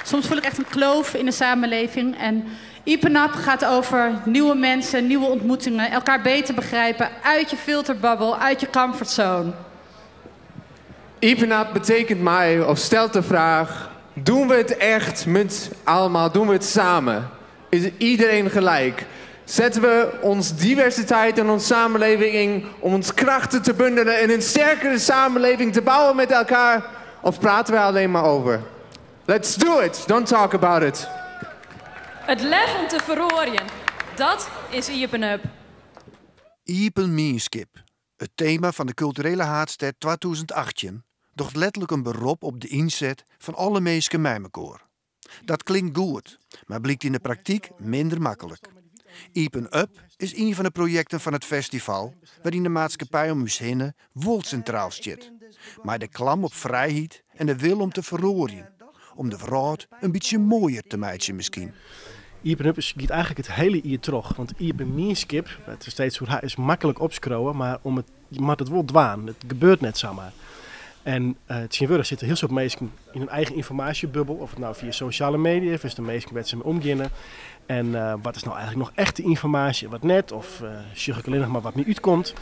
Soms voel ik echt een kloof in de samenleving. En Ipenap gaat over nieuwe mensen, nieuwe ontmoetingen, elkaar beter begrijpen, uit je filterbubbel, uit je comfortzone. Ipenap betekent mij, of stelt de vraag, doen we het echt met allemaal, doen we het samen? Is iedereen gelijk? Zetten we ons diversiteit in onze samenleving in om ons krachten te bundelen en een sterkere samenleving te bouwen met elkaar? Of praten we alleen maar over? Let's do it, don't talk about it. Het lef om te verrooien, dat is Iepenhup. Iepen Mierskip, het thema van de culturele haardstad 2018, docht letterlijk een beroep op de inzet van alle mensen bij elkaar. Dat klinkt goed, maar blijkt in de praktijk minder makkelijk. Iepen-up is een van de projecten van het festival, waarin de maatschappij om ons heen wol centraal zit. Maar de klam op vrijheid en de wil om te verrooien. Om de wereld een beetje mooier te maken misschien. Iepen-up giet eigenlijk het hele jaar terug. Want Iepen Mierskip, het is steeds hoe hij is makkelijk opschroeven, maar je moet het wel dwaan. Het gebeurt net zomaar. En tegenwoordig zitten heel veel mensen in hun eigen informatiebubbel. Of het nou via sociale media of is de mensen met ze mee omgaan. En wat is nou eigenlijk nog echte informatie, wat net? Of zeg ik alleen nog maar wat niet uitkomt.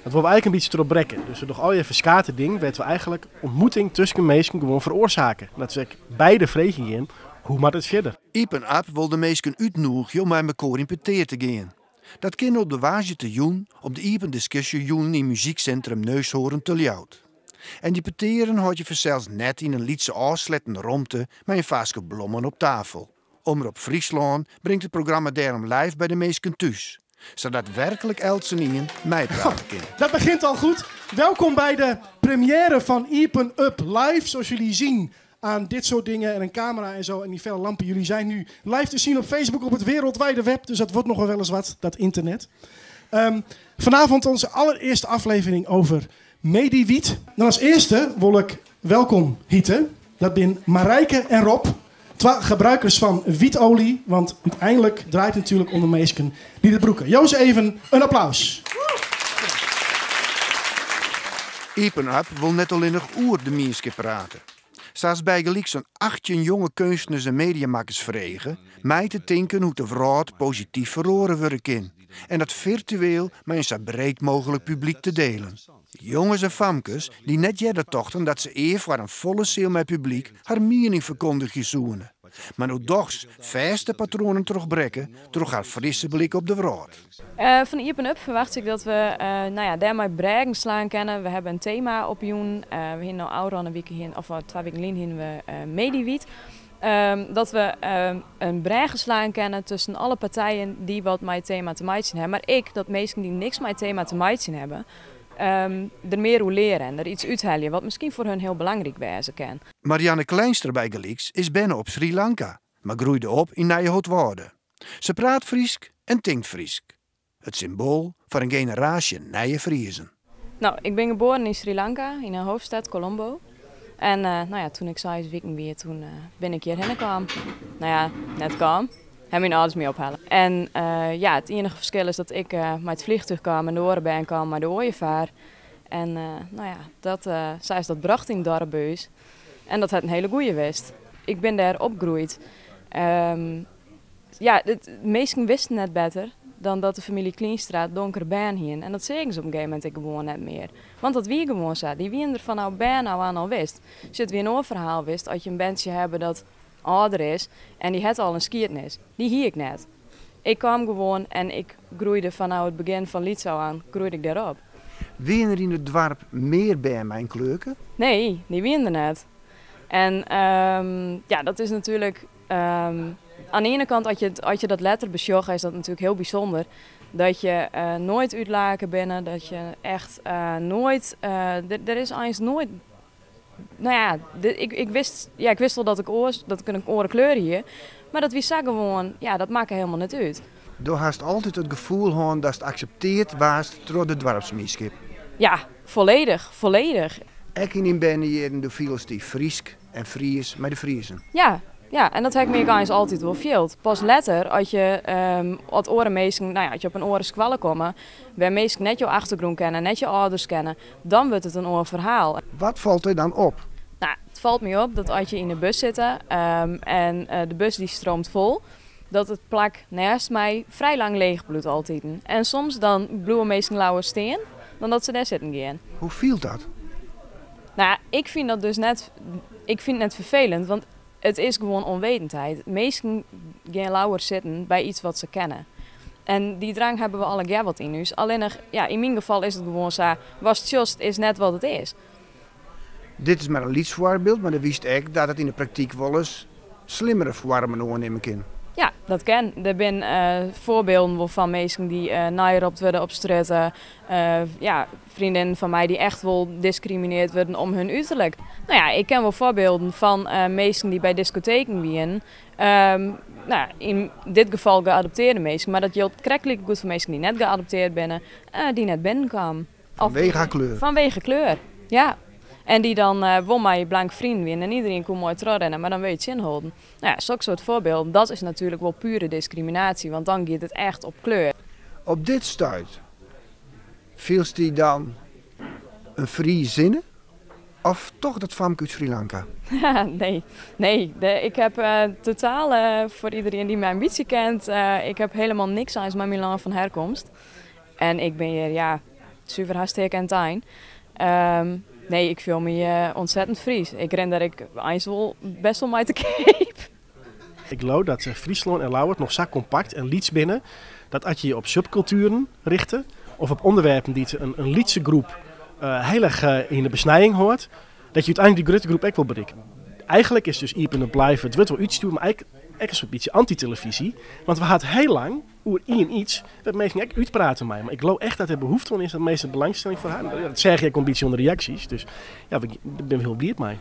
Dat willen we eigenlijk een beetje erop brekken. Dus door al je verskate ding weten we eigenlijk ontmoeting tussen mensen gewoon veroorzaken. Dat is beide vregen in. Hoe moet het verder? Iepen-up wil de mensen uitnodigen om met elkaar in peteer te gaan. Dat kan op de Waasje te doen, op de Iepen Discussie doen in muziekcentrum Neushoorn te Ljout. En die peteren houd je vanzelfs net in een lietse afslettende romte met een vaasje blommen op tafel. Omroep Friesland brengt het programma daarom live bij de mensen thuis. Zodat werkelijk Elsenien mij praten kan. Dat begint al goed. Welkom bij de première van Iepen-up live. Zoals jullie zien aan dit soort dingen en een camera en zo en die felle lampen. Jullie zijn nu live te zien op Facebook op het wereldwijde web. Dus dat wordt nog wel eens wat, dat internet. Vanavond onze allereerste aflevering over Mediwiet. Dan als eerste wil ik welkom heten. Dat zijn Marijke en Rob. Twee gebruikers van wietolie. Want uiteindelijk draait het natuurlijk om de mensen die het broeken. Joost, even een applaus. Iepen-up wil net alleen nog oer de Mierskip praten. Zelfs bij gelijk zo'n 18 jonge kunstenaars en mediamakers vregen, mij te denken hoe de wereld positief verloren worden kan. En dat virtueel met een zo breed mogelijk publiek te delen. Jongens en famkes die net jaren tochten dat ze eer voor een volle ziel met publiek haar mening verkondigen zoenen. Maar nu dochs vaste patronen terugbrekken door haar frisse blik op de wereld. Van Iepen-up verwacht ik dat we daarmee breken slaan kennen. We hebben een thema op joen. We hebben nou ouder een week heen, of 2 weken geleden we Mediwiet. Dat we een brei slaan kennen tussen alle partijen die wat met het thema te maken hebben. Maar dat mensen die niks met het thema te maken hebben, er meer hoe leren en er iets uithalen wat misschien voor hun heel belangrijk wezen kan. Marianne Kleinster bij Gelieks is binnen op Sri Lanka, maar groeide op in Nijhoutwouden. Ze praat Friesk en tinkt Friesk. Het symbool voor een generatie nieuwe Friezen. Nou, ik ben geboren in Sri Lanka, in een hoofdstad, Colombo. En toen ik 6 weken weer, toen ben ik hierheen gekomen. Net kwam. Hebben mijn ouders mee ophalen. En het enige verschil is dat ik met het vliegtuig kwam en de orenbaan kwam met de ooievaar. En zij is dat bracht in het dorp bij ons. En dat had een hele goeie wist. Ik ben daar opgegroeid. De meesten wisten net beter dan dat de familie Klienstraat donker baan hien. En dat zeggen ze op een gegeven moment gewoon net meer. Want dat wie gewoon zo. Die wie er van nou baan nou aan al wist. Als je het weer een verhaal wist, als je een bandje hebben dat ouder is en die had al een skiertnis. Die hier ik net. Ik kwam gewoon en ik groeide vanaf het begin van Lietzau aan, groeide ik daarop. Wie er in het dorp meer bij mijn kleuken? Nee, die wie er net. En dat is natuurlijk... aan de ene kant, als je dat letter besjoggt, is dat natuurlijk heel bijzonder. Dat je nooit uitlaken binnen, dat je echt nooit... er is eigenlijk nooit... Ik wist wel dat ik een oren kleur hier. Maar dat wie zeggen gewoon, dat maakt helemaal niet uit. Je hast altijd het gevoel dat het accepteerd was door de dorpsmieschip. Ja, volledig. Ik in ben hier in de files die Friesk en Fries met de Friesen. Ja, en dat heb ik me eigenlijk altijd wel veel. Pas later, als je wat orenmeesken, als je op een oren squallen komt, waar meesken net je achtergrond kennen, net je ouders kennen, dan wordt het een oor verhaal. Wat valt er dan op? Nou, het het valt me op dat als je in de bus zit en de bus die stroomt vol, dat het plak naast mij vrij lang leeg bloedt altijd. En soms dan bloeien meestal lauwer steen dan dat ze daar zitten gaan. Hoe viel dat? Nou, ik vind dat dus net vervelend, want het is gewoon onwetendheid. Meesten gaan lauwer zitten bij iets wat ze kennen. En die drang hebben we alle keer wat in huis. Alleen in mijn geval is het gewoon zo, was het just is net wat het is. Dit is maar een lietsvoorbeeld, maar dan wist ik dat het in de praktijk wel eens slimmere verwarmen oornemen kan. Ja, dat kan. Er zijn voorbeelden van mensen die naairopt worden op straat. Vriendinnen van mij die echt wel discrimineerd worden om hun uiterlijk. Nou ja, ik ken wel voorbeelden van mensen die bij discotheken wieren. In dit geval geadopteerde mensen, maar dat geldt krekelijk goed voor mensen die net geadopteerd zijn, die net binnenkwamen. Vanwege haar kleur? Vanwege kleur, ja. En die dan wel maar je blank vriend winnen en iedereen kon mooi terugrennen, maar dan weet je het inhouden. Nou ja, zo'n soort voorbeeld, dat is natuurlijk wel pure discriminatie, want dan gaat het echt op kleur. Op dit stuit, viel die dan een vrije zinnen? Of toch dat famke uit Sri Lanka? Nee. Ik heb totaal, voor iedereen die mijn ambitie kent, ik heb helemaal niks aan mijn Milan van herkomst. En ik ben hier, super hartstikke en tijn. Nee, ik voel me ontzettend Fries. Ik ren dat ik eens wel best wel mij te keep. Ik geloof dat Friesland en Lauwert nog zo compact en lieds binnen, dat als je je op subculturen richten, of op onderwerpen die een liedse groep heel erg in de besnijing hoort, dat je uiteindelijk die grote groep ook wil bereiken. Eigenlijk is dus Iepen en Blijven, het wordt wel uitsturen, maar eigenlijk een soort beetje anti-televisie. Want we hadden heel lang, oer iets, dat mensen echt uitpraten mij. Maar ik geloof echt dat er behoefte aan is dat mensen belangstelling voor haar. Dat zeg ik een beetje onder reacties. Dus ja, ik ben heel blij mee.